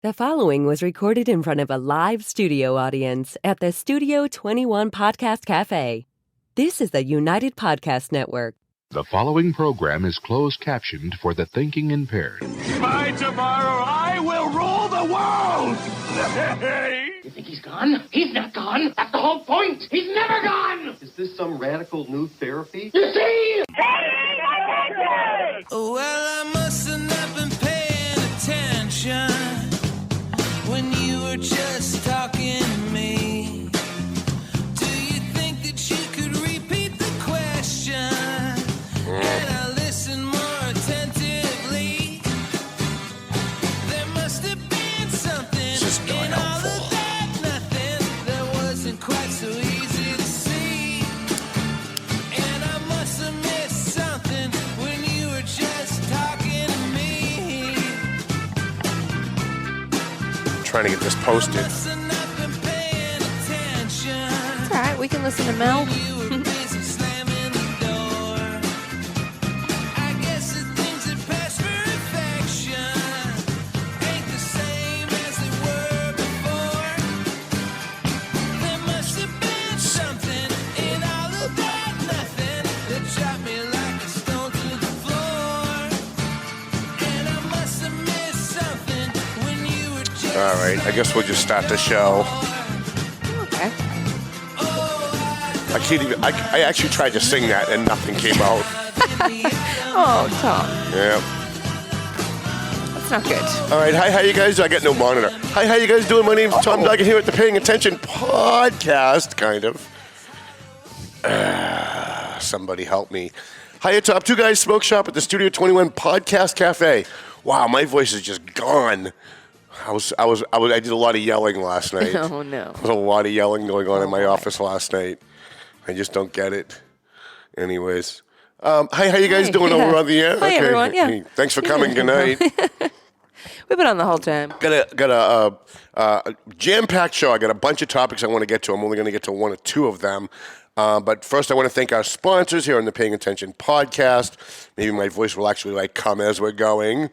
The following was recorded in front of a live studio audience at the Studio 21 Podcast Cafe. This is the United Podcast Network. The following program is closed captioned for the thinking impaired. By tomorrow, I will rule the world! You think he's gone? He's not gone. That's the whole point. He's never gone. Is this some radical new therapy? You see? Well, I must have not been paying attention when you were just talking to me. Do you think that you could repeat the question? And I listen more attentively. There must have been something in all of that nothing that wasn't quite so easy to see. And I must have missed something when you were just talking to me. Trying to get this posted. Must have not been paying attention. It's all right. We can listen to Mel. You were busy slamming the door. I guess the things that pass for affection ain't the same as they were before. There must have been something in all of that nothing that dropped me like a stone to the floor. And I must have missed something when you were just All right, I guess we'll just start the show. Okay. I can't even. I actually tried to sing that and nothing came out. Oh, Tom. Yeah. That's not good. All right. Hi, how you guys? I got no monitor. Hi, how you guys doing? My name's Tom Duggan here at the Paying Attention podcast, kind of. Somebody help me. Hiya, Top Two Guys Smoke Shop at the Studio 21 Podcast Cafe. Wow, my voice is just gone. I did a lot of yelling last night. Oh, no. There was a lot of yelling going on in my office last night. I just don't get it. Anyways. Hi, how you guys doing over on the air? Hi, everyone. Yeah. Hey, thanks for coming. Good night. We've been on the whole time. Got a jam-packed show. I got a bunch of topics I want to get to. I'm only going to get to one or two of them. But first, I want to thank our sponsors here on the Paying Attention podcast. Maybe my voice will actually come as we're going.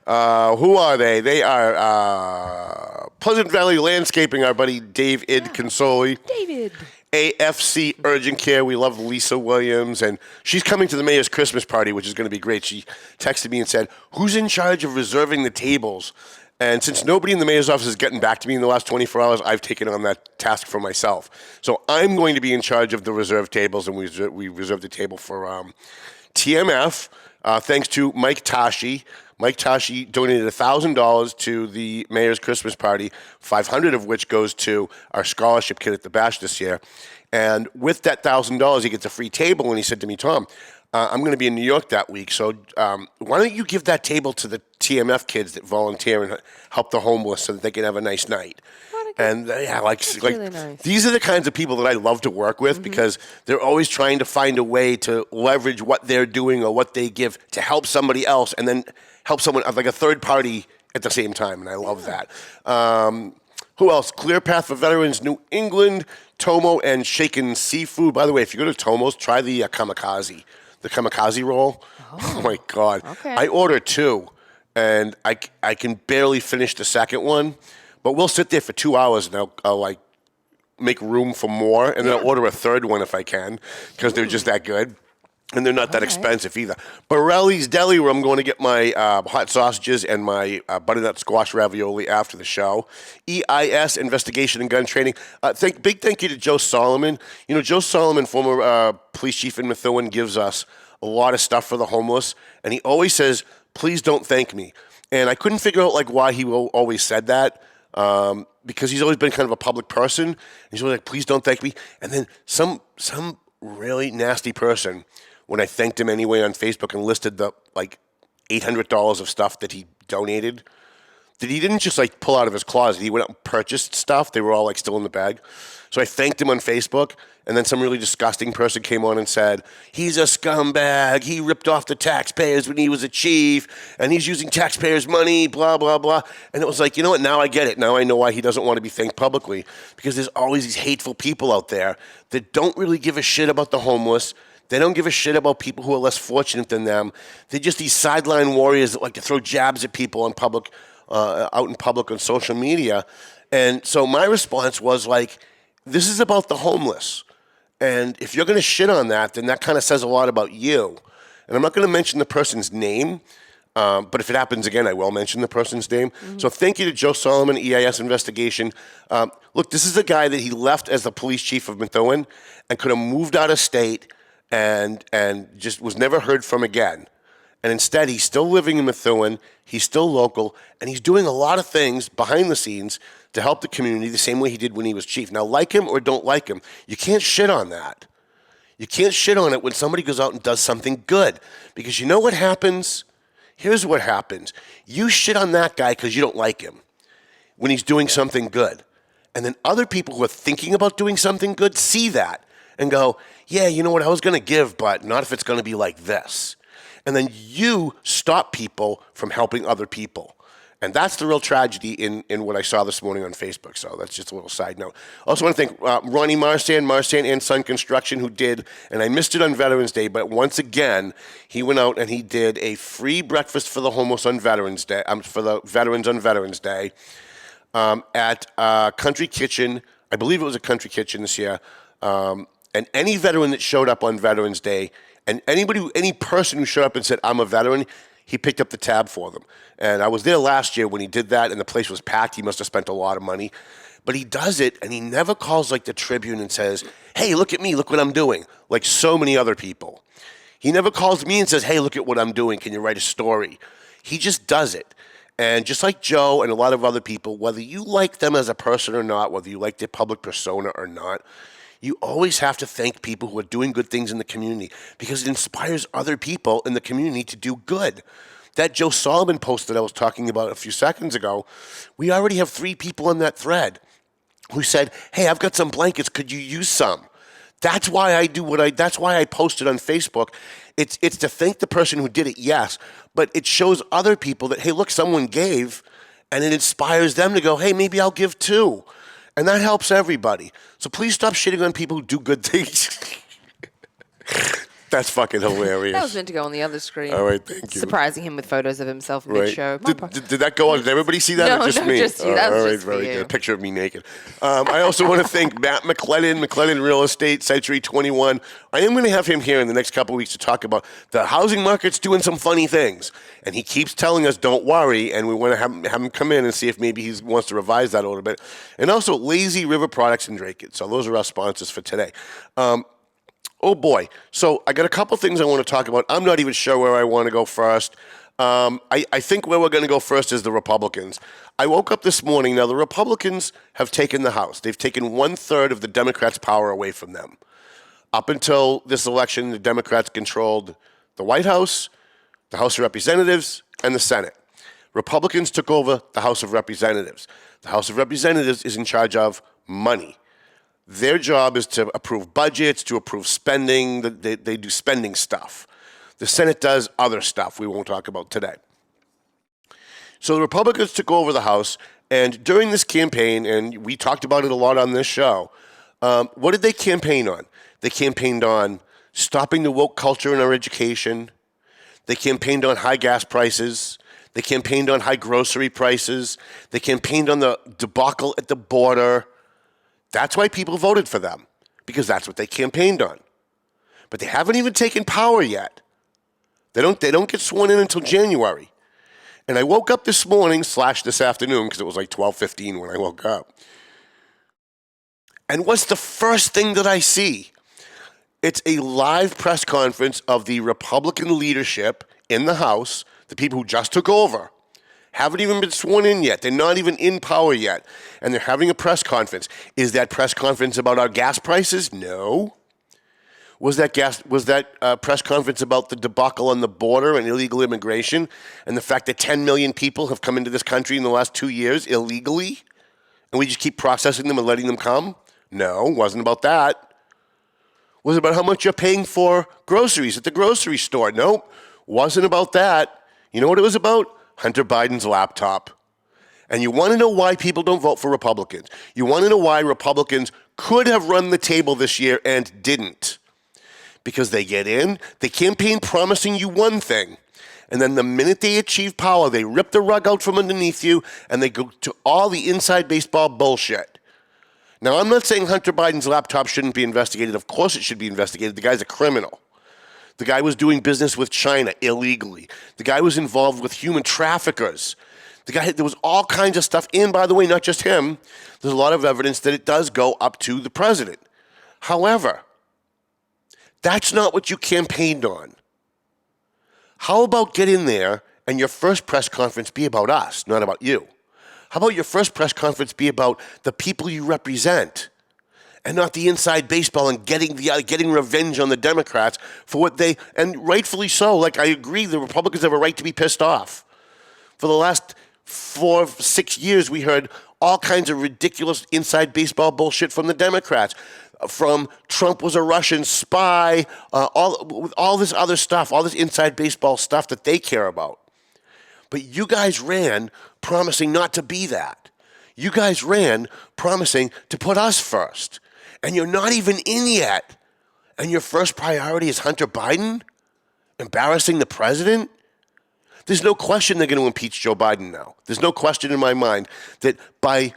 Who are they? They are Pleasant Valley Landscaping, our buddy Dave Consoli. David. AFC Urgent Care. We love Lisa Williams, and she's coming to the mayor's Christmas party, which is going to be great. She texted me and said, who's in charge of reserving the tables? And since nobody in the mayor's office has gotten back to me in the last 24 hours, I've taken on that task for myself. So I'm going to be in charge of the reserved tables, and we reserved the table for TMF, thanks to Mike Tashi. Mike Tashi donated $1,000 to the mayor's Christmas party, $500 of which goes to our scholarship kid at the Bash this year. And with that $1,000, he gets a free table. And he said to me, Tom, I'm going to be in New York that week, so why don't you give that table to the TMF kids that volunteer and help the homeless so that they can have a nice night? And really nice. These are the kinds of people that I love to work with because they're always trying to find a way to leverage what they're doing or what they give to help somebody else and then help someone like a third party at the same time, and I love that. Who else? Clear Path for Veterans New England, Tomo, and Shaken Seafood. By the way, if you go to Tomo's, try the kamikaze roll. Oh my God. Okay. I ordered two, and I can barely finish the second one. But we'll sit there for 2 hours, and I'll make room for more, and then I'll order a third one if I can, because they're just that good. And they're not that expensive either. Borelli's Deli, where I'm going to get my hot sausages and my butternut squash ravioli after the show. EIS, Investigation and Gun Training. Big thank you to Joe Solomon. You know, Joe Solomon, former police chief in Methuen, gives us a lot of stuff for the homeless. And he always says, please don't thank me. And I couldn't figure out why he always said that. Because he's always been kind of a public person. And he's always like, please don't thank me. And then some really nasty person, when I thanked him anyway on Facebook and listed the $800 of stuff that he donated, that he didn't just pull out of his closet. He went out and purchased stuff. They were all still in the bag. So I thanked him on Facebook, and then some really disgusting person came on and said, he's a scumbag. He ripped off the taxpayers when he was a chief, and he's using taxpayers' money, blah, blah, blah. And it was you know what? Now I get it. Now I know why he doesn't want to be thanked publicly, because there's always these hateful people out there that don't really give a shit about the homeless. They don't give a shit about people who are less fortunate than them. They're just these sideline warriors that like to throw jabs at people on out in public on social media. And so my response was like, this is about the homeless. And if you're going to shit on that, then that kind of says a lot about you. And I'm not going to mention the person's name, but if it happens again, I will mention the person's name. Mm-hmm. So thank you to Joe Solomon, EIS investigation. Look, this is a guy that he left as the police chief of Methuen and could have moved out of state and just was never heard from again. And instead, he's still living in Methuen, he's still local, and he's doing a lot of things behind the scenes to help the community the same way he did when he was chief. Now, like him or don't like him, you can't shit on that. You can't shit on it when somebody goes out and does something good. Because you know what happens? Here's what happens. You shit on that guy because you don't like him when he's doing something good. And then other people who are thinking about doing something good see that and go, yeah, you know what, I was going to give, but not if it's going to be like this. And then you stop people from helping other people. And that's the real tragedy in what I saw this morning on Facebook. So that's just a little side note. Also want to thank Ronnie Marsan and Son Construction, who did, and I missed it on Veterans Day, but once again, he went out and he did a free breakfast for the homeless on Veterans Day, for the veterans on Veterans Day at Country Kitchen. I believe it was a Country Kitchen this year. And any veteran that showed up on Veterans Day, and any person who showed up and said, I'm a veteran, he picked up the tab for them. And I was there last year when he did that, and the place was packed. He must have spent a lot of money. But he does it, and he never calls like the Tribune and says, hey, look at me, look what I'm doing, like so many other people. He never calls me and says, hey, look at what I'm doing, can you write a story? He just does it. And just like Joe and a lot of other people, whether you like them as a person or not, whether you like their public persona or not, you always have to thank people who are doing good things in the community because it inspires other people in the community to do good. That Joe Solomon post that I was talking about a few seconds ago, we already have 3 people on that thread who said, hey, I've got some blankets, could you use some? That's why I do that's why I posted on Facebook. It's to thank the person who did it, yes, but it shows other people that, hey, look, someone gave, and it inspires them to go, hey, maybe I'll give too. And that helps everybody. So please stop shitting on people who do good things. That's fucking hilarious. That was meant to go on the other screen. All right, thank you. Surprising him with photos of himself mid-show. Did that go on? Did everybody see that or just me? Just you. That was just very for you. good. A picture of me naked. I also want to thank Matt McClellan Real Estate, Century 21. I am going to have him here in the next couple of weeks to talk about the housing market's doing some funny things. And he keeps telling us, don't worry, and we want to have him come in and see if maybe he wants to revise that a little bit. And also Lazy River Products in Drake. So those are our sponsors for today. Oh boy. So I got a couple things I want to talk about. I'm not even sure where I want to go first. I think where we're going to go first is the Republicans. I woke up this morning. Now, the Republicans have taken the House. They've taken 1/3 of the Democrats' power away from them. Up until this election, the Democrats controlled the White House, the House of Representatives, and the Senate. Republicans took over the House of Representatives. The House of Representatives is in charge of money. Their job is to approve budgets, to approve spending. They do spending stuff. The Senate does other stuff we won't talk about today. So the Republicans took over the House, and during this campaign, and we talked about it a lot on this show, what did they campaign on? They campaigned on stopping the woke culture in our education. They campaigned on high gas prices. They campaigned on high grocery prices. They campaigned on the debacle at the border. That's why people voted for them, because that's what they campaigned on. But they haven't even taken power yet. They don't get sworn in until January. And I woke up this morning / this afternoon, because it was like 12:15 when I woke up. And what's the first thing that I see? It's a live press conference of the Republican leadership in the House, the people who just took over. Haven't even been sworn in yet. They're not even in power yet. And they're having a press conference. Is that press conference about our gas prices? No. Was that press conference about the debacle on the border and illegal immigration and the fact that 10 million people have come into this country in the last 2 years illegally? And we just keep processing them and letting them come? No, wasn't about that. Was it about how much you're paying for groceries at the grocery store? Nope, wasn't about that. You know what it was about? Hunter Biden's laptop. And you want to know why people don't vote for Republicans. You want to know why Republicans could have run the table this year and didn't. Because they get in, they campaign promising you one thing, And then the minute they achieve power, they rip the rug out from underneath you and they go to all the inside baseball bullshit. Now, I'm not saying Hunter Biden's laptop shouldn't be investigated. Of course it should be investigated. The guy's a criminal. The guy was doing business with China illegally. The guy was involved with human traffickers. There was all kinds of stuff. And by the way, not just him. There's a lot of evidence that it does go up to the president. However, that's not what you campaigned on. How about get in there and your first press conference be about us, not about you? How about your first press conference be about the people you represent and not the inside baseball and getting revenge on the Democrats for what they, and rightfully so, like I agree, the Republicans have a right to be pissed off. For the last 4-6 years, we heard all kinds of ridiculous inside baseball bullshit from the Democrats. From Trump was a Russian spy, all this other stuff, all this inside baseball stuff that they care about. But you guys ran promising not to be that. You guys ran promising to put us first. And you're not even in yet. And your first priority is Hunter Biden? Embarrassing the president? There's no question they're going to impeach Joe Biden now. There's no question in my mind that by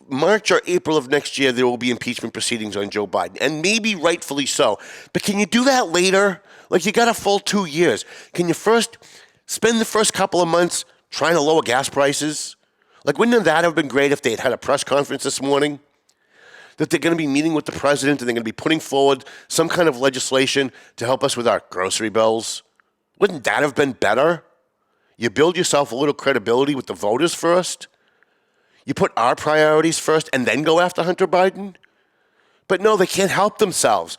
March or April of next year, there will be impeachment proceedings on Joe Biden. And maybe rightfully so. But can you do that later? Like, you got a full 2 years. Can you first spend the first couple of months trying to lower gas prices? Like, wouldn't that have been great if they had had a press conference this morning? That they're going to be meeting with the president and they're going to be putting forward some kind of legislation to help us with our grocery bills? Wouldn't that have been better? You build yourself a little credibility with the voters first. You put our priorities first and then go after Hunter Biden? But no, they can't help themselves.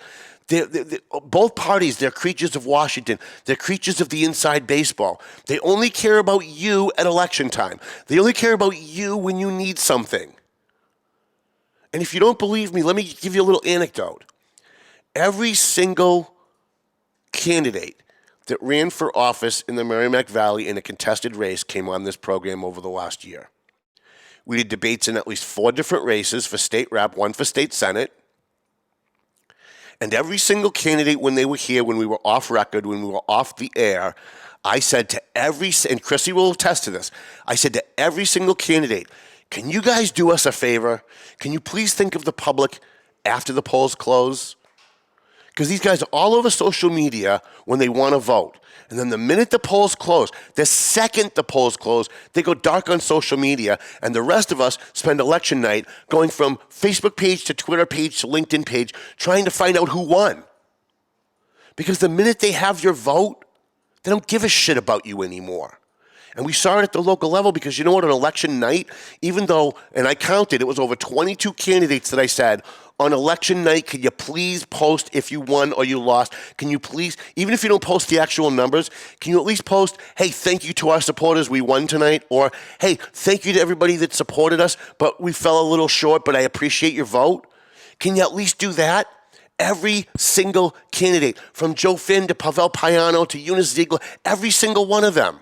Both parties, they're creatures of Washington. They're creatures of the inside baseball. They only care about you at election time. They only care about you when you need something. And if you don't believe me, let me give you a little anecdote. Every single candidate that ran for office in the Merrimack Valley in a contested race came on this program over the last year. We did debates in at least 4 different races for state rep, 1 for state senate. And every single candidate, when they were here, when we were off record, when we were off the air, I said to and Chrissy will attest to this, I said to every single candidate, can you guys do us a favor? Can you please think of the public after the polls close? Because these guys are all over social media when they want to vote. And then the minute the polls close, the second the polls close, they go dark on social media. And the rest of us spend election night going from Facebook page to Twitter page to LinkedIn page trying to find out who won. Because the minute they have your vote, they don't give a shit about you anymore. And we saw it at the local level because you know what, on election night, even though, and I counted, it was over 22 candidates that I said, on election night, can you please post if you won or you lost? Can you please, even if you don't post the actual numbers, can you at least post, hey, thank you to our supporters, we won tonight? Or, hey, thank you to everybody that supported us, but we fell a little short, but I appreciate your vote? Can you at least do that? Every single candidate, from Joe Finn to Pavel Payano to Eunice Ziegler, every single one of them.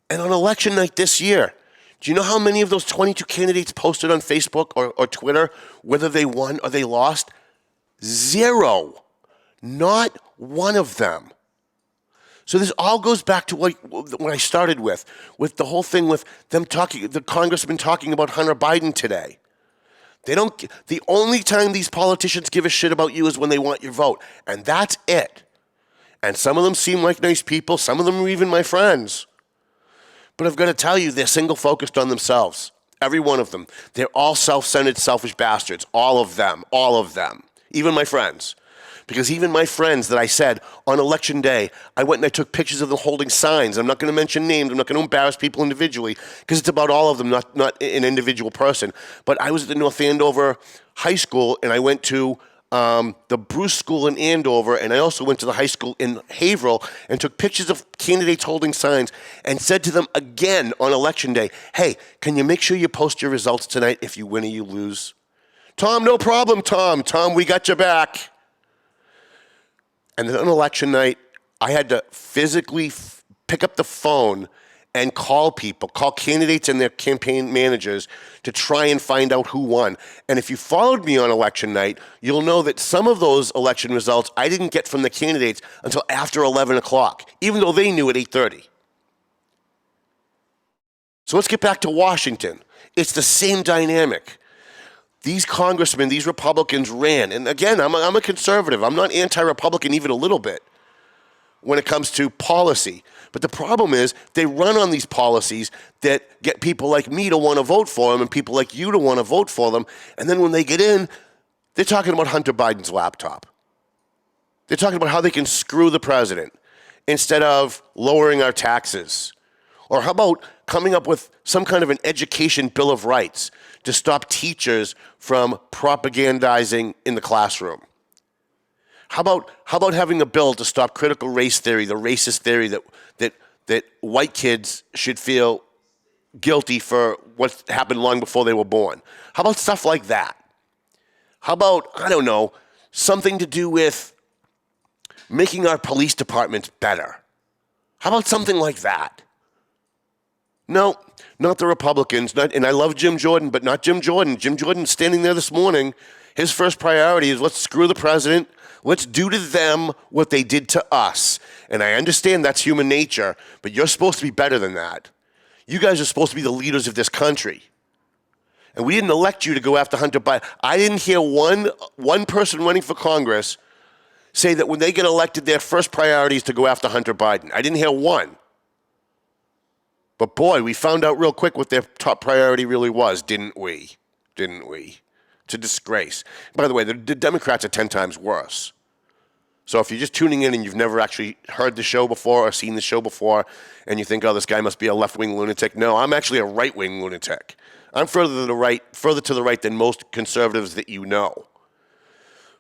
And on election night this year, do you know how many of those 22 candidates posted on Facebook or Twitter whether they won or they lost? 0. Not one of them. So this all goes back to what I started with the whole thing with them talking, the congressman talking about Hunter Biden today. The only time these politicians give a shit about you is when they want your vote. And that's it. And some of them seem like nice people. Some of them are even my friends. But I've got to tell you, they're single-focused on themselves. Every one of them. They're all self-centered, selfish bastards. All of them. All of them. Even my friends. Because even my friends that I said on election day, I went and I took pictures of them holding signs. I'm not going to mention names. I'm not going to embarrass people individually because it's about all of them, not an individual person. But I was at the North Andover High School, and I went to the Bruce School in Andover, and I also went to the high school in Haverhill and took pictures of candidates holding signs and said to them again on election day, hey, can you make sure you post your results tonight if you win or you lose? Tom, no problem, Tom. Tom, we got your back. And then on election night, I had to physically pick up the phone and call candidates and their campaign managers to try and find out who won. And if you followed me on election night, you'll know that some of those election results I didn't get from the candidates until after 11 o'clock, even though they knew at 8:30. So let's get back to Washington. It's the same dynamic. These congressmen, these Republicans ran. And again, I'm a conservative. I'm not anti-Republican even a little bit when it comes to policy. But the problem is they run on these policies that get people like me to want to vote for them and people like you to want to vote for them. And then when they get in, they're talking about Hunter Biden's laptop. They're talking about how they can screw the president instead of lowering our taxes. Or how about coming up with some kind of an education bill of rights to stop teachers from propagandizing in the classroom? How about having a bill to stop critical race theory, the racist theory that white kids should feel guilty for what happened long before they were born? How about stuff like that? How about, I don't know, something to do with making our police departments better? How about something like that? No, not the Republicans. And I love Jim Jordan, but not Jim Jordan. Jim Jordan's standing there this morning. His first priority is let's screw the president. Let's do to them what they did to us. And I understand that's human nature, but you're supposed to be better than that. You guys are supposed to be the leaders of this country. And we didn't elect you to go after Hunter Biden. I didn't hear one person running for Congress say that when they get elected, their first priority is to go after Hunter Biden. I didn't hear one. But boy, we found out real quick what their top priority really was, didn't we? Didn't we? It's a disgrace. By the way, the Democrats are 10 times worse. So if you're just tuning in and you've never actually heard the show before or seen the show before, and you think, oh, this guy must be a left-wing lunatic. No, I'm actually a right-wing lunatic. I'm further to the right than most conservatives that you know.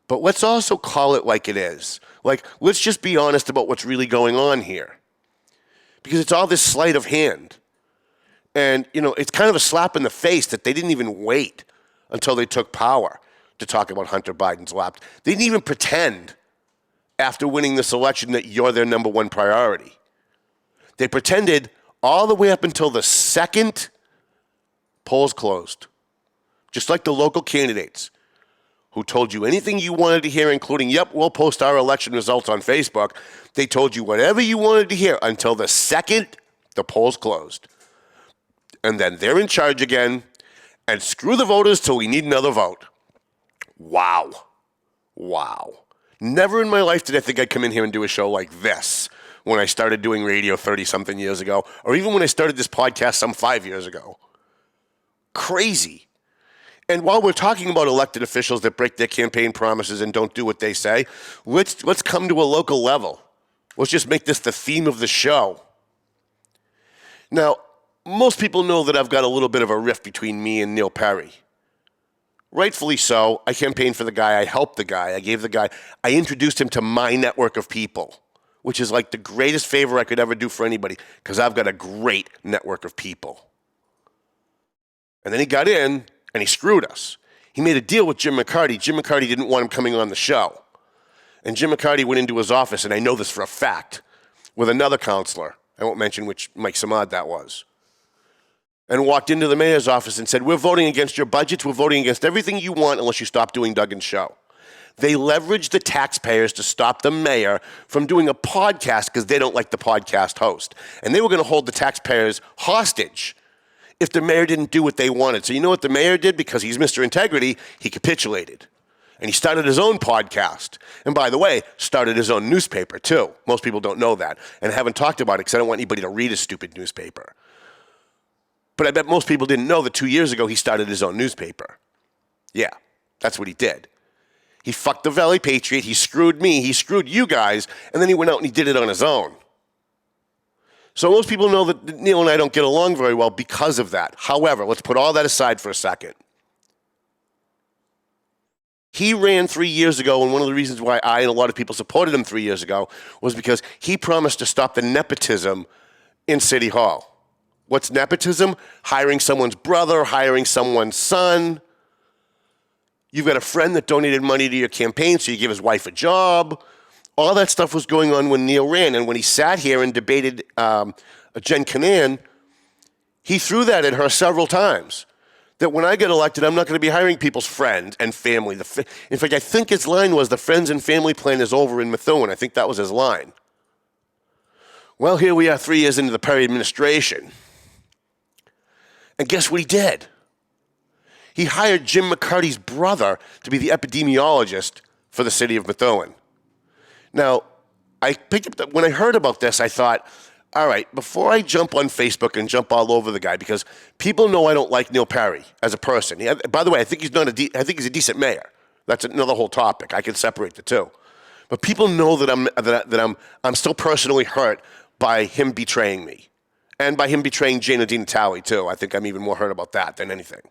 But let's also call it like it is. Like, let's just be honest about what's really going on here. Because it's all this sleight of hand. And, it's kind of a slap in the face that they didn't even wait until they took power to talk about Hunter Biden's laptop. They didn't even pretend after winning this election that you're their number one priority. They pretended all the way up until the second polls closed. Just like the local candidates who told you anything you wanted to hear, including, yep, we'll post our election results on Facebook. They told you whatever you wanted to hear until the second the polls closed. And then they're in charge again, and screw the voters till we need another vote. Wow. Never in my life did I think I'd come in here and do a show like this when I started doing radio 30-something years ago, or even when I started this podcast some 5 years ago. Crazy. And while we're talking about elected officials that break their campaign promises and don't do what they say, let's come to a local level. Let's just make this the theme of the show. Now, most people know that I've got a little bit of a rift between me and Neil Perry. Rightfully so. I campaigned for the guy. I helped the guy. I introduced him to my network of people, which is like the greatest favor I could ever do for anybody because I've got a great network of people. And then he got in and he screwed us. He made a deal with Jim McCarty. Jim McCarty didn't want him coming on the show. And Jim McCarty went into his office, and I know this for a fact, with another counselor. I won't mention which Mike Samad that was. And walked into the mayor's office and said, we're voting against your budgets. We're voting against everything you want unless you stop doing Duggan's show. They leveraged the taxpayers to stop the mayor from doing a podcast because they don't like the podcast host. And they were going to hold the taxpayers hostage if the mayor didn't do what they wanted. So you know what the mayor did? Because he's Mr. Integrity, he capitulated. And he started his own podcast. And by the way, started his own newspaper too. Most people don't know that. And I haven't talked about it because I don't want anybody to read a stupid newspaper. But I bet most people didn't know that 2 years ago he started his own newspaper. Yeah, that's what he did. He fucked the Valley Patriot, he screwed me, he screwed you guys, and then he went out and he did it on his own. So most people know that Neil and I don't get along very well because of that. However, let's put all that aside for a second. He ran 3 years ago, and one of the reasons why I and a lot of people supported him 3 years ago was because he promised to stop the nepotism in City Hall. What's nepotism? Hiring someone's brother, hiring someone's son. You've got a friend that donated money to your campaign, so you give his wife a job. All that stuff was going on when Neil ran. And when he sat here and debated Jen Canaan, he threw that at her several times. That when I get elected, I'm not going to be hiring people's friends and family. In fact, I think his line was, the friends and family plan is over in Methuen. I think that was his line. Well, here we are 3 years into the Perry administration. And guess what he did? He hired Jim McCarty's brother to be the epidemiologist for the city of Methuen. Now, when I heard about this, I thought, all right, before I jump on Facebook and jump all over the guy, because people know I don't like Neil Perry as a person. By the way, I think he's a decent mayor. That's another whole topic. I can separate the two. But people know that I'm still personally hurt by him betraying me, and by him betraying Jane Odine-Talley too. I think I'm even more hurt about that than anything.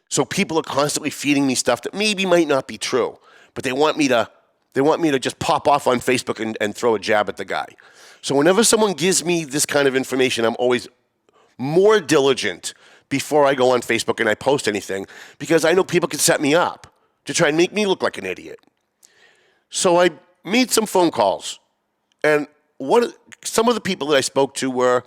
So people are constantly feeding me stuff that maybe might not be true, but they want me to just pop off on Facebook and throw a jab at the guy. So whenever someone gives me this kind of information, I'm always more diligent before I go on Facebook and I post anything, because I know people can set me up to try and make me look like an idiot. So I made some phone calls, and some of the people that I spoke to were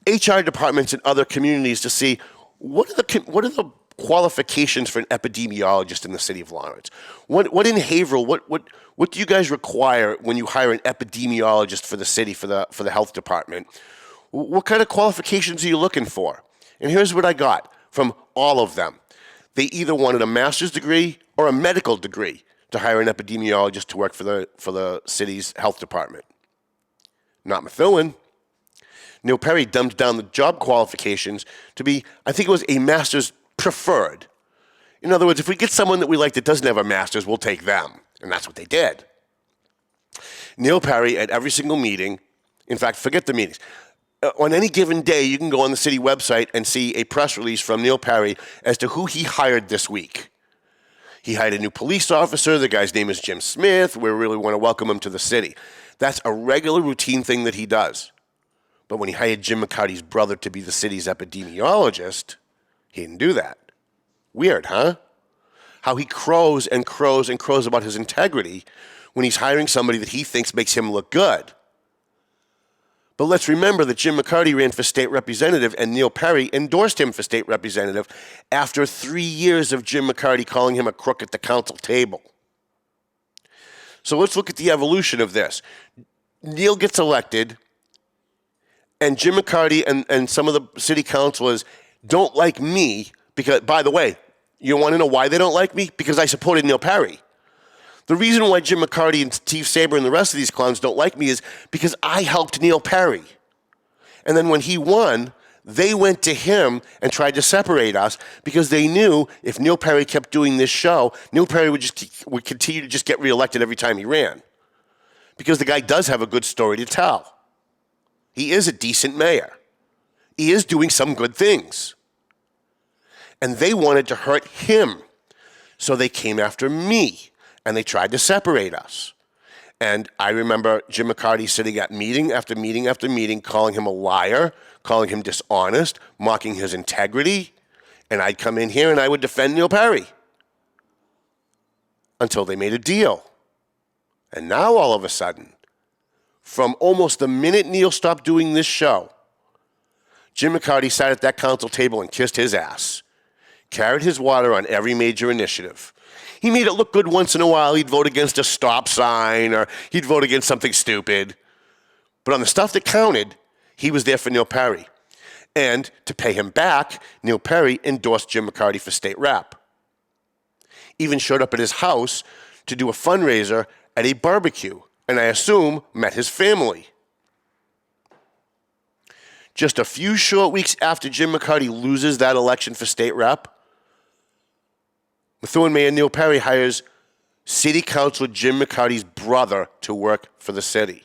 HR departments in other communities to see what are the qualifications for an epidemiologist in the city of Lawrence. What in Haverhill? What do you guys require when you hire an epidemiologist for the city, for the health department? What kind of qualifications are you looking for? And here's what I got from all of them. They either wanted a master's degree or a medical degree to hire an epidemiologist to work for the city's health department. Not Methuen. Neil Perry dumbed down the job qualifications to be, I think it was a master's preferred. In other words, if we get someone that we like that doesn't have a master's, we'll take them. And that's what they did. Neil Perry, at every single meeting, in fact, forget the meetings. On any given day, you can go on the city website and see a press release from Neil Perry as to who he hired this week. He hired a new police officer. The guy's name is Jim Smith. We really want to welcome him to the city. That's a regular routine thing that he does. But when he hired Jim McCarty's brother to be the city's epidemiologist, he didn't do that. Weird, huh? How he crows and crows and crows about his integrity when he's hiring somebody that he thinks makes him look good. But let's remember that Jim McCarty ran for state representative and Neil Perry endorsed him for state representative after 3 years of Jim McCarty calling him a crook at the council table. So let's look at the evolution of this. Neil gets elected, and Jim McCarty and some of the city councilors don't like me because, by the way, you want to know why they don't like me? Because I supported Neil Perry. The reason why Jim McCarty and Steve Saber and the rest of these clowns don't like me is because I helped Neil Perry. And then when he won, they went to him and tried to separate us because they knew if Neil Perry kept doing this show, Neil Perry would continue to just get reelected every time he ran. Because the guy does have a good story to tell. He is a decent mayor. He is doing some good things. And they wanted to hurt him. So they came after me. And they tried to separate us. And I remember Jim McCarty sitting at meeting after meeting after meeting, calling him a liar, calling him dishonest, mocking his integrity. And I'd come in here and I would defend Neil Perry. Until they made a deal. And now all of a sudden, from almost the minute Neil stopped doing this show, Jim McCarty sat at that council table and kissed his ass. Carried his water on every major initiative. He made it look good once in a while. He'd vote against a stop sign or he'd vote against something stupid. But on the stuff that counted, he was there for Neil Perry. And to pay him back, Neil Perry endorsed Jim McCarty for state rep. Even showed up at his house to do a fundraiser at a barbecue. And I assume met his family. Just a few short weeks after Jim McCarty loses that election for state rep, Methuen Mayor Neil Perry hires City Councilor Jim McCarty's brother to work for the city.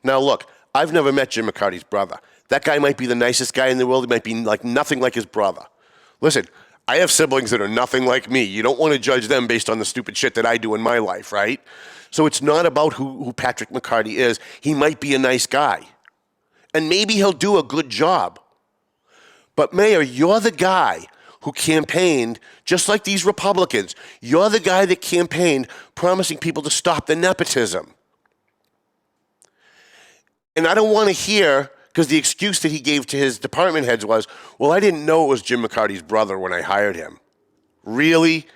Now look, I've never met Jim McCarty's brother. That guy might be the nicest guy in the world. He might be like nothing like his brother. Listen, I have siblings that are nothing like me. You don't want to judge them based on the stupid shit that I do in my life, right? So it's not about who Patrick McCarty is. He might be a nice guy. And maybe he'll do a good job. But Mayor, you're the guy who campaigned, just like these Republicans. You're the guy that campaigned promising people to stop the nepotism. And I don't want to hear because the excuse that he gave to his department heads was, well, I didn't know it was Jim McCarty's brother when I hired him. Really?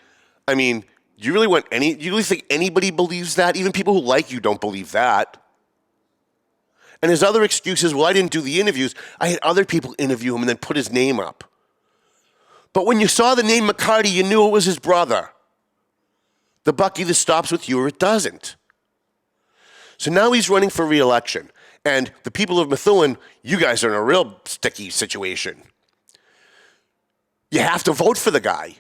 I mean, do you really think anybody believes that? Even people who like you don't believe that. And his other excuse is, well, I didn't do the interviews. I had other people interview him and then put his name up. But when you saw the name McCarty, you knew it was his brother. The buck either stops with you or it doesn't. So now he's running for re-election. And the people of Methuen, you guys are in a real sticky situation. You have to vote for the guy.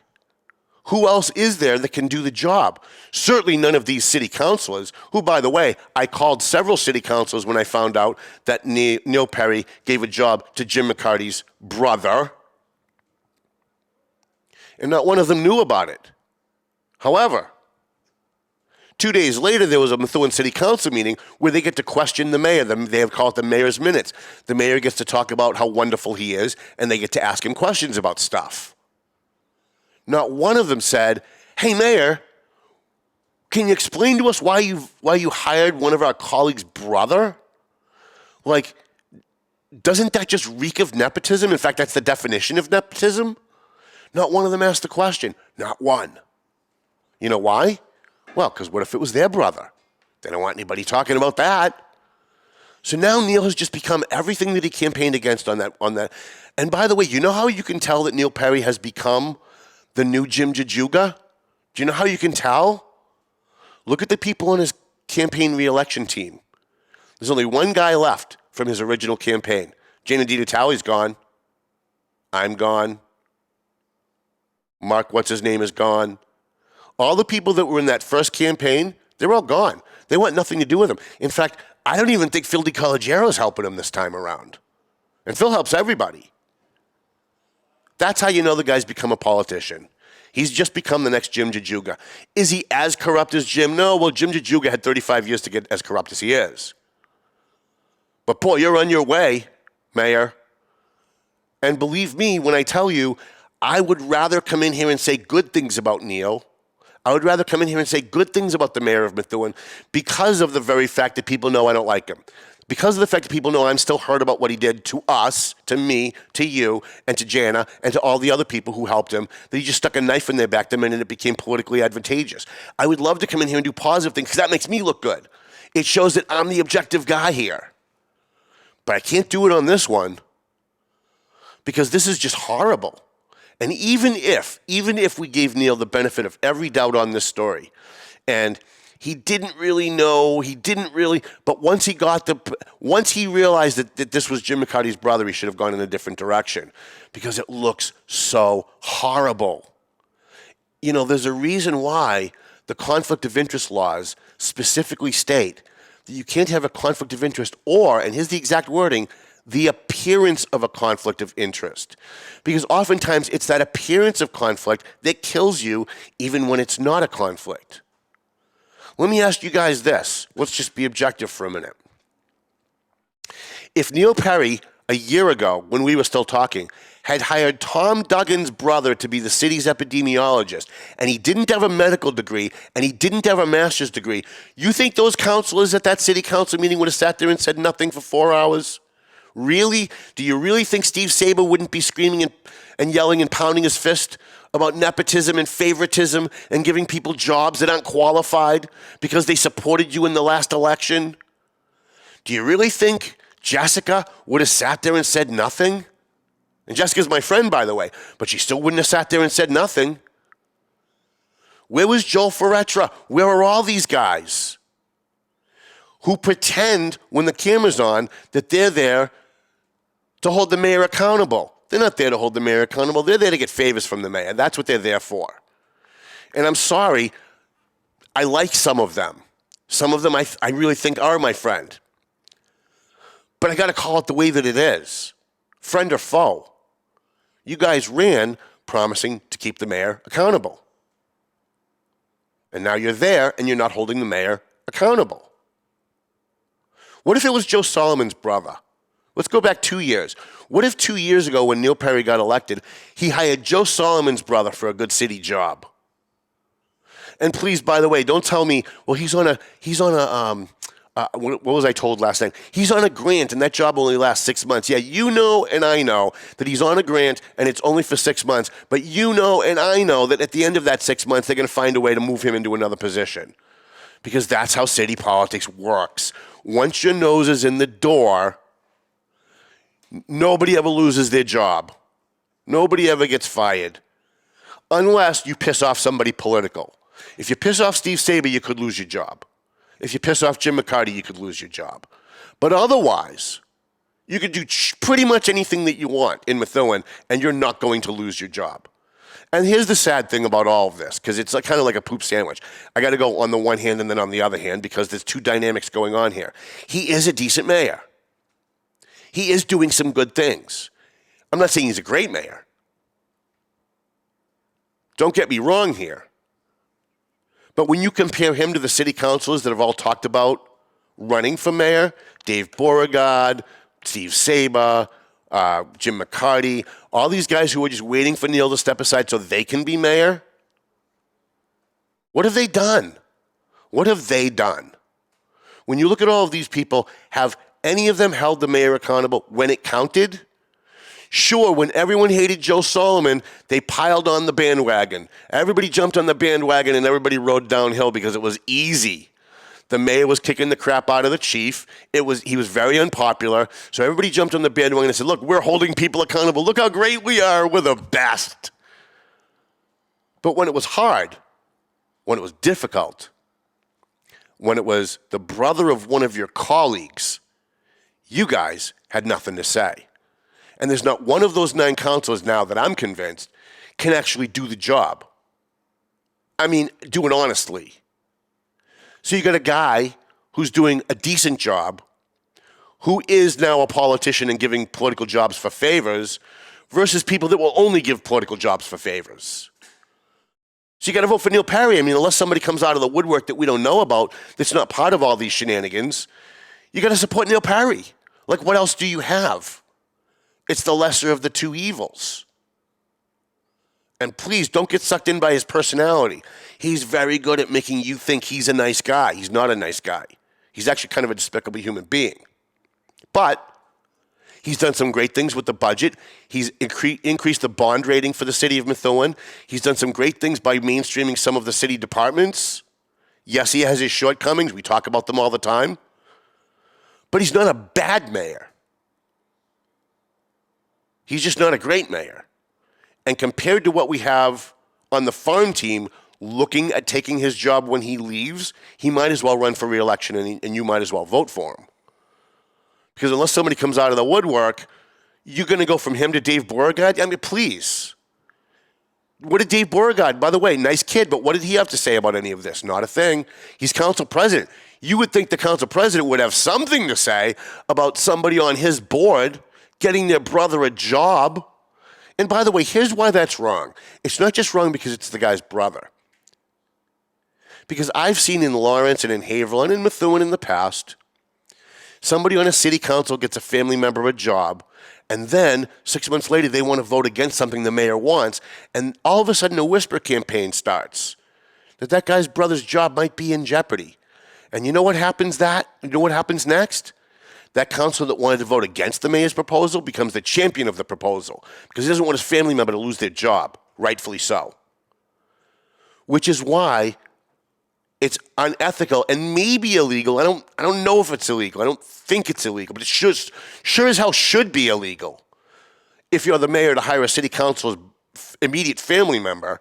Who else is there that can do the job? Certainly none of these city councilors, who, by the way, I called several city councilors when I found out that Neil Perry gave a job to Jim McCarty's brother. And not one of them knew about it. However, 2 days later, there was a Methuen City Council meeting where they get to question the mayor. They have called it the mayor's minutes. The mayor gets to talk about how wonderful he is, and they get to ask him questions about stuff. Not one of them said, hey, Mayor, can you explain to us why you hired one of our colleagues' brother? Like, doesn't that just reek of nepotism? In fact, that's the definition of nepotism. Not one of them asked the question. Not one. You know why? Well, because what if it was their brother? They don't want anybody talking about that. So now Neil has just become everything that he campaigned against on that. And by the way, you know how you can tell that Neil Perry has become the new Jim Jajuga? Do you know how you can tell? Look at the people on his campaign re-election team. There's only one guy left from his original campaign. Jana DiNatale's gone. I'm gone. Mark, what's-his-name, is gone. All the people that were in that first campaign, they're all gone. They want nothing to do with him. In fact, I don't even think Phil DiColigiero is helping him this time around. And Phil helps everybody. That's how you know the guy's become a politician. He's just become the next Jim Jajuga. Is he as corrupt as Jim? No, well, Jim Jajuga had 35 years to get as corrupt as he is. But, boy, you're on your way, Mayor. And believe me when I tell you, I would rather come in here and say good things about Neil. I would rather come in here and say good things about the mayor of Methuen because of the very fact that people know I don't like him. Because of the fact that people know I'm still hurt about what he did to us, to me, to you, and to Jana, and to all the other people who helped him, that he just stuck a knife in their back the minute it became politically advantageous. I would love to come in here and do positive things because that makes me look good. It shows that I'm the objective guy here. But I can't do it on this one because this is just horrible. And even if we gave Neil the benefit of every doubt on this story, and he didn't really know, but once he realized that this was Jim McCarty's brother, he should have gone in a different direction because it looks so horrible. You know, there's a reason why the conflict of interest laws specifically state that you can't have a conflict of interest or, and here's the exact wording, the appearance of a conflict of interest. Because oftentimes it's that appearance of conflict that kills you even when it's not a conflict. Let me ask you guys this. Let's just be objective for a minute. If Neil Perry, a year ago, when we were still talking, had hired Tom Duggan's brother to be the city's epidemiologist, and he didn't have a medical degree, and he didn't have a master's degree, you think those councilors at that city council meeting would have sat there and said nothing for 4 hours? Really? Do you really think Steve Saber wouldn't be screaming and yelling and pounding his fist about nepotism and favoritism and giving people jobs that aren't qualified because they supported you in the last election? Do you really think Jessica would have sat there and said nothing? And Jessica's my friend, by the way, but she still wouldn't have sat there and said nothing. Where was Joel Ferretra? Where are all these guys who pretend when the camera's on that they're there to hold the mayor accountable? They're not there to hold the mayor accountable. They're there to get favors from the mayor. That's what they're there for. And I'm sorry, I like some of them. Some of them I really think are my friend. But I got to call it the way that it is. Friend or foe. You guys ran promising to keep the mayor accountable. And now you're there and you're not holding the mayor accountable. What if it was Joe Solomon's brother? Let's go back 2 years. What if 2 years ago when Neil Perry got elected, he hired Joe Solomon's brother for a good city job? And please, by the way, don't tell me, well, he's on what was I told last night? He's on a grant, and that job only lasts 6 months. Yeah, you know and I know that he's on a grant, and it's only for 6 months. But you know and I know that at the end of that 6 months, they're going to find a way to move him into another position. Because that's how city politics works. Once your nose is in the door, nobody ever loses their job. Nobody ever gets fired. Unless you piss off somebody political. If you piss off Steve Saber, you could lose your job. If you piss off Jim McCarty, you could lose your job. But otherwise, you could do pretty much anything that you want in Methuen, and you're not going to lose your job. And here's the sad thing about all of this, because it's kind of like a poop sandwich. I got to go on the one hand and then on the other hand, because there's two dynamics going on here. He is a decent mayor. He is doing some good things. I'm not saying he's a great mayor. Don't get me wrong here. But when you compare him to the city councilors that have all talked about running for mayor, Dave Beauregard, Steve Saber, Jim McCarty, all these guys who are just waiting for Neil to step aside so they can be mayor, what have they done? What have they done? When you look at all of these people, have any of them held the mayor accountable when it counted? Sure, when everyone hated Joe Solomon, they piled on the bandwagon. Everybody jumped on the bandwagon and everybody rode downhill because it was easy. The mayor was kicking the crap out of the chief. He was very unpopular. So everybody jumped on the bandwagon and said, look, we're holding people accountable. Look how great we are. We're the best. But when it was hard, when it was difficult, when it was the brother of one of your colleagues, you guys had nothing to say. And there's not one of those 9 councilors now that I'm convinced can actually do the job. I mean, do it honestly. So you got a guy who's doing a decent job, who is now a politician and giving political jobs for favors, versus people that will only give political jobs for favors. So you got to vote for Neil Perry. I mean, unless somebody comes out of the woodwork that we don't know about, that's not part of all these shenanigans, you got to support Neil Perry. Like, what else do you have? It's the lesser of the two evils. And please don't get sucked in by his personality. He's very good at making you think he's a nice guy. He's not a nice guy. He's actually kind of a despicable human being. But he's done some great things with the budget. He's increased the bond rating for the city of Methuen. He's done some great things by mainstreaming some of the city departments. Yes, he has his shortcomings. We talk about them all the time. But he's not a bad mayor. He's just not a great mayor. And compared to what we have on the farm team looking at taking his job when he leaves, he might as well run for re-election and you might as well vote for him. Because unless somebody comes out of the woodwork, you're going to go from him to Dave Beauregard? I mean, please. What did Dave Beauregard, by the way, nice kid, but what did he have to say about any of this? Not a thing. He's council president. You would think the council president would have something to say about somebody on his board getting their brother a job. And by the way, here's why that's wrong. It's not just wrong because it's the guy's brother. Because I've seen in Lawrence and in Haverhill and in Methuen in the past, somebody on a city council gets a family member a job, and then 6 months later they want to vote against something the mayor wants, and all of a sudden a whisper campaign starts that guy's brother's job might be in jeopardy. And you know what happens next? That councilor that wanted to vote against the mayor's proposal becomes the champion of the proposal because he doesn't want his family member to lose their job, rightfully so. Which is why it's unethical and maybe illegal. I don't know if it's illegal. I don't think it's illegal, but it sure as hell should be illegal if you're the mayor to hire a city council's immediate family member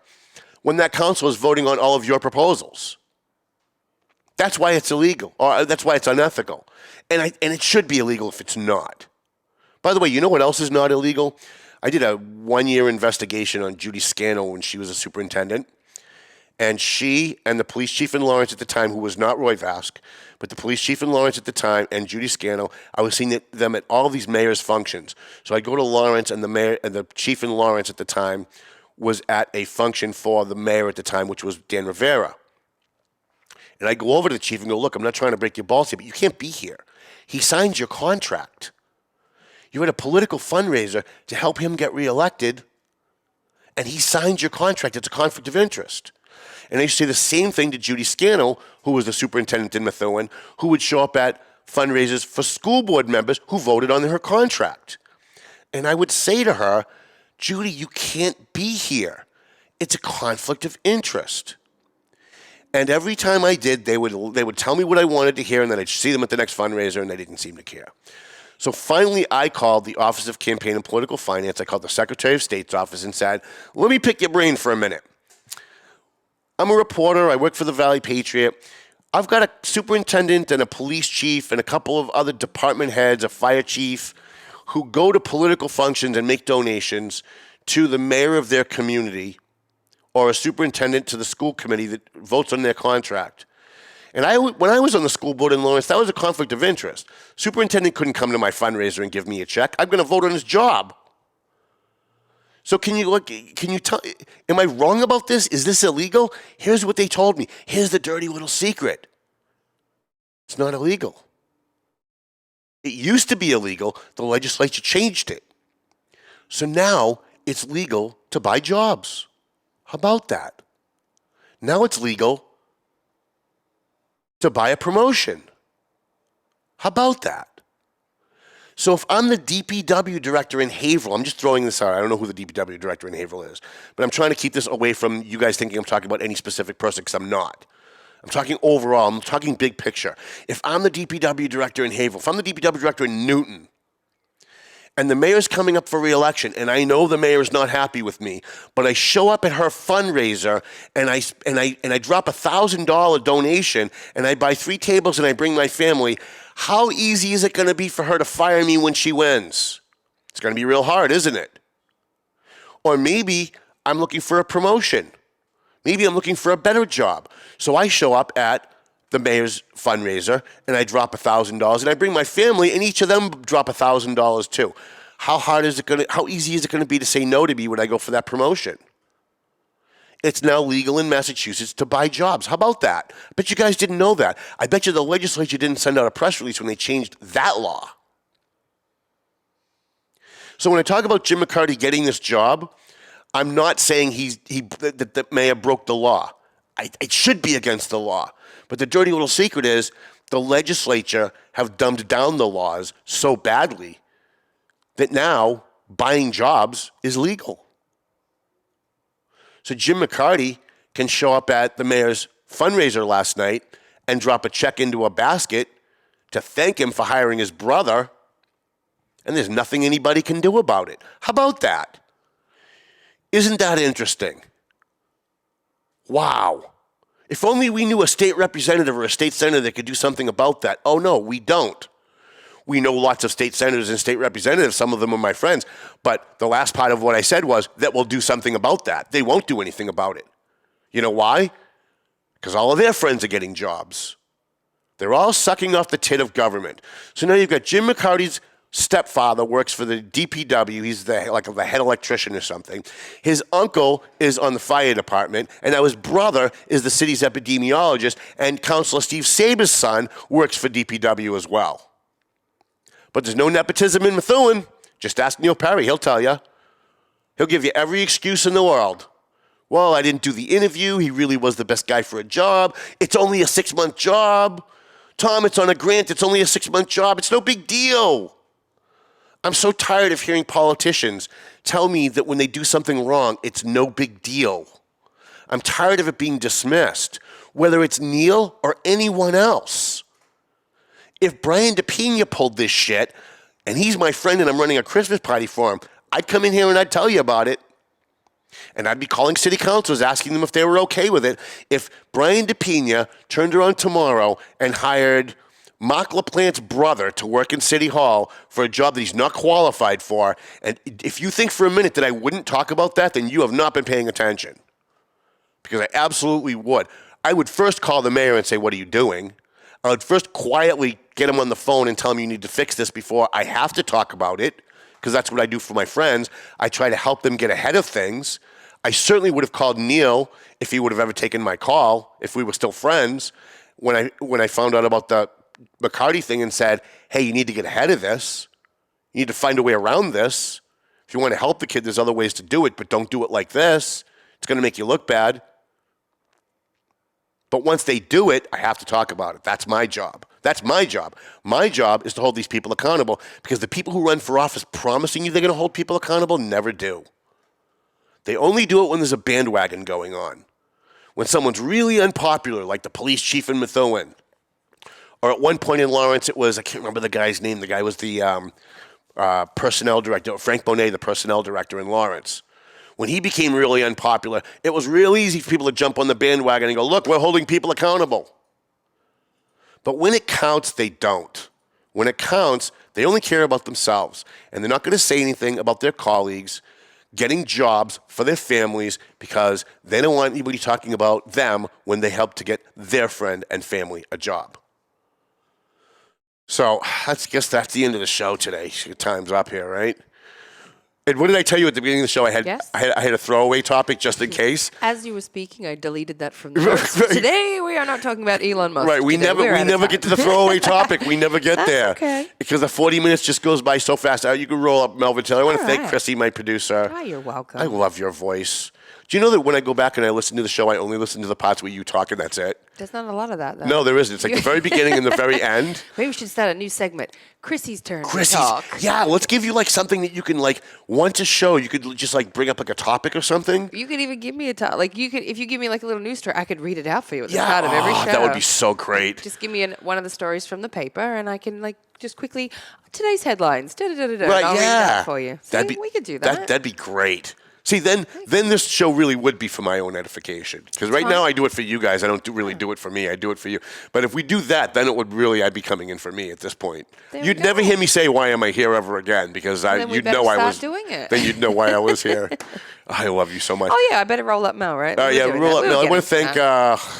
when that council is voting on all of your proposals. That's why it's illegal, or that's why it's unethical. And it should be illegal if it's not. By the way, you know what else is not illegal? I did a 1-year investigation on Judy Scannell when she was a superintendent. And she and the police chief in Lawrence at the time, who was not Roy Vask, but the police chief in Lawrence at the time and Judy Scannell, I was seeing them at all of these mayor's functions. So I go to Lawrence, and the chief in Lawrence at the time was at a function for the mayor at the time, which was Dan Rivera. And I go over to the chief and go, look, I'm not trying to break your balls here, but you can't be here. He signs your contract. You're at a political fundraiser to help him get reelected, and he signs your contract. It's a conflict of interest. And I used to say the same thing to Judy Scannell, who was the superintendent in Methuen, who would show up at fundraisers for school board members who voted on her contract. And I would say to her, Judy, you can't be here. It's a conflict of interest. And every time I did, they would tell me what I wanted to hear, and then I'd see them at the next fundraiser, and they didn't seem to care. So finally, I called the Office of Campaign and Political Finance. I called the Secretary of State's office and said, let me pick your brain for a minute. I'm a reporter. I work for the Valley Patriot. I've got a superintendent and a police chief and a couple of other department heads, a fire chief, who go to political functions and make donations to the mayor of their community or a superintendent to the school committee that votes on their contract. And when I was on the school board in Lawrence, that was a conflict of interest. Superintendent couldn't come to my fundraiser and give me a check. I'm going to vote on his job. So can you tell, am I wrong about this? Is this illegal? Here's what they told me. Here's the dirty little secret. It's not illegal. It used to be illegal. The legislature changed it. So now it's legal to buy jobs. How about that? Now it's legal to buy a promotion. How about that? So if I'm the DPW director in Haverhill, I'm just throwing this out. I don't know who the DPW director in Haverhill is, but I'm trying to keep this away from you guys thinking I'm talking about any specific person, because I'm not. I'm talking overall. I'm talking big picture. If I'm the DPW director in Haverhill, if I'm the DPW director in Newton, and the mayor's coming up for re-election, and I know the mayor is not happy with me, but I show up at her fundraiser and I drop $1,000 donation and I buy 3 tables and I bring my family, how easy is it going to be for her to fire me when she wins? It's going to be real hard, isn't it? Or maybe I'm looking for a promotion. Maybe I'm looking for a better job. So I show up at the mayor's fundraiser, and I drop $1,000, and I bring my family, and each of them drop $1,000 too. How easy is it gonna be to say no to me when I go for that promotion? It's now legal in Massachusetts to buy jobs. How about that? I bet you guys didn't know that. I bet you the legislature didn't send out a press release when they changed that law. So when I talk about Jim McCarty getting this job, I'm not saying that the mayor broke the law. It should be against the law. But the dirty little secret is the legislature have dumbed down the laws so badly that now buying jobs is legal. So Jim McCarty can show up at the mayor's fundraiser last night and drop a check into a basket to thank him for hiring his brother, and there's nothing anybody can do about it. How about that? Isn't that interesting? Wow. If only we knew a state representative or a state senator that could do something about that. Oh, no, we don't. We know lots of state senators and state representatives. Some of them are my friends. But the last part of what I said was that we'll do something about that. They won't do anything about it. You know why? Because all of their friends are getting jobs. They're all sucking off the tit of government. So now you've got Jim McCarty's stepfather works for the DPW. He's the head electrician or something. His uncle is on the fire department, and now his brother is the city's epidemiologist, and Councilor Steve Saber's son works for DPW as well. But there's no nepotism in Methuen. Just ask Neil Perry. He'll tell you. He'll give you every excuse in the world. Well, I didn't do the interview. He really was the best guy for a job. It's only a 6-month job. Tom, it's on a grant. It's only a 6-month job. It's no big deal. I'm so tired of hearing politicians tell me that when they do something wrong, it's no big deal. I'm tired of it being dismissed, whether it's Neil or anyone else. If Brian DePina pulled this shit, and he's my friend and I'm running a Christmas party for him, I'd come in here and I'd tell you about it. And I'd be calling city councils, asking them if they were okay with it. If Brian DePina turned around tomorrow and hired Mark LaPlante's brother to work in City Hall for a job that he's not qualified for, and if you think for a minute that I wouldn't talk about that, then you have not been paying attention. Because I absolutely would. I would first call the mayor and say, what are you doing? I would first quietly get him on the phone and tell him you need to fix this before I have to talk about it, because that's what I do for my friends. I try to help them get ahead of things. I certainly would have called Neil if he would have ever taken my call, if we were still friends, when I found out about the McCarty thing and said, hey, you need to get ahead of this. You need to find a way around this. If you want to help the kid, there's other ways to do it, but don't do it like this. It's going to make you look bad. But once they do it, I have to talk about it. That's my job. That's my job. My job is to hold these people accountable because the people who run for office promising you they're going to hold people accountable never do. They only do it when there's a bandwagon going on. When someone's really unpopular, like the police chief in Methuen. Or at one point in Lawrence, it was, I can't remember the guy's name. The guy was the personnel director, Frank Bonet, the personnel director in Lawrence. When he became really unpopular, it was real easy for people to jump on the bandwagon and go, look, we're holding people accountable. But when it counts, they don't. When it counts, they only care about themselves. And they're not going to say anything about their colleagues getting jobs for their families because they don't want anybody talking about them when they help to get their friend and family a job. So I guess that's the end of the show today. Time's up here, right? And what did I tell you at the beginning of the show? I had a throwaway topic just in case. As you were speaking, I deleted that from the notes. Today we are not talking about Elon Musk. Right, we never get to the throwaway topic. We never get That's there. okay. Because the 40 minutes just goes by so fast. You can roll up, Melvin. I want to thank Chrissy, my producer. Oh, you're welcome. I love your voice. Do you know that when I go back and I listen to the show, I only listen to the parts where you talk and that's it? There's not a lot of that, though. No, there isn't. It's like the very beginning and the very end. Maybe we should start a new segment. Chrissy's turn to talk. Yeah, let's give you like something that you can like want to show. You could just like bring up like a topic or something. You could even give me a topic. Like if you give me like a little news story, I could read it out for you at the start of every show. That would be so great. Just give me one of the stories from the paper, and I can like just quickly today's headlines. Right, and I'll read that for you. See, we could do that. That'd be great. See, then this show really would be for my own edification. Because right now I do it for you guys. I don't really do it for me. I do it for you. But if we do that, then it would really, I'd be coming in for me at this point. You'd never hear me say, why am I here ever again? Because you'd know I was doing it. Then you'd know why I was here. I love you so much. Oh, yeah, I better roll up Mel, right? Yeah, roll up Mel. I want to thank,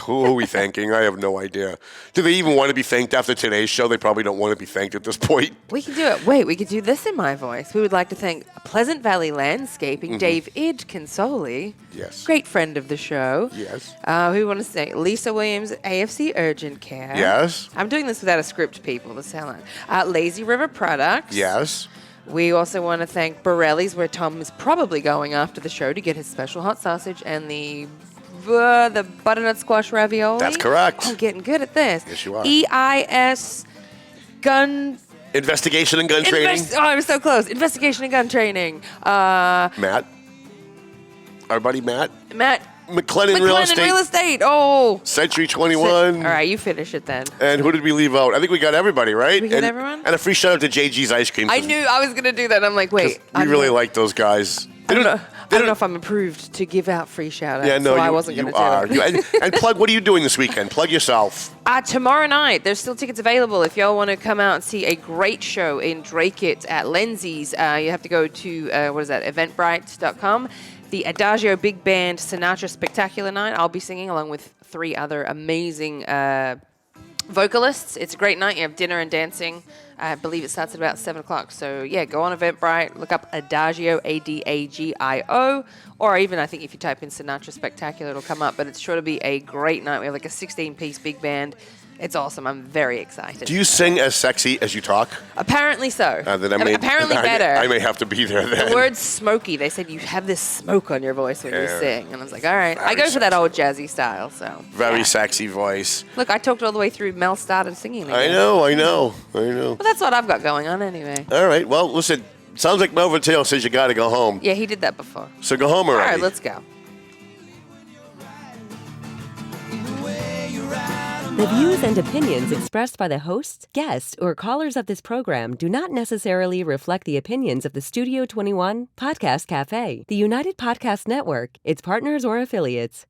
who are we thanking? I have no idea. Do they even want to be thanked after today's show? They probably don't want to be thanked at this point. We can do it. Wait, we could do this in my voice. We would like to thank Pleasant Valley Landscaping, Dave Id Consoli. Yes. Great friend of the show. Yes. We want to thank Lisa Williams, AFC Urgent Care. Yes. I'm doing this without a script, people, to sound like. Lazy River Products. Yes. We also want to thank Borelli's, where Tom is probably going after the show to get his special hot sausage and the butternut squash ravioli. That's correct. I'm getting good at this. Yes, you are. EIS Gun... Investigation and gun training. I was so close. Investigation and gun training. Matt. Our buddy Matt. McLennan Real Estate. Oh. Century 21. All right, you finish it then. And who did we leave out? I think we got everybody, right? We got everyone? And a free shout out to JG's Ice Cream. I knew I was going to do that. I'm like, wait. We really like those guys. I don't know if I'm approved to give out free shout-outs, no, I wasn't going to do it. And plug, what are you doing this weekend? Plug yourself. Tomorrow night, there's still tickets available. If y'all want to come out and see a great show in Drake-It at Lindsay's, you have to go to, eventbrite.com. The Adagio Big Band Sinatra Spectacular Night. I'll be singing along with 3 other amazing vocalists. It's a great night. You have dinner and dancing. I believe it starts at about 7 o'clock. So, yeah, go on Eventbrite. Look up Adagio, Adagio. Or even, I think, if you type in Sinatra Spectacular, it'll come up. But it's sure to be a great night. We have like a 16-piece big band. It's awesome. I'm very excited. Do you sing as sexy as you talk? Apparently so. Apparently better. I may have to be there then. The word smoky, they said you have this smoke on your voice when you sing. And I was like, all right. I go for that old jazzy style. So Very sexy voice. Look, I talked all the way through. Mel started singing again. I know. Well, that's what I've got going on anyway. All right. Well, listen, sounds like Melvin Taylor says you got to go home. Yeah, he did that before. So go home already. All right, let's go. The views and opinions expressed by the hosts, guests, or callers of this program do not necessarily reflect the opinions of the Studio 21 Podcast Cafe, the United Podcast Network, its partners, or affiliates.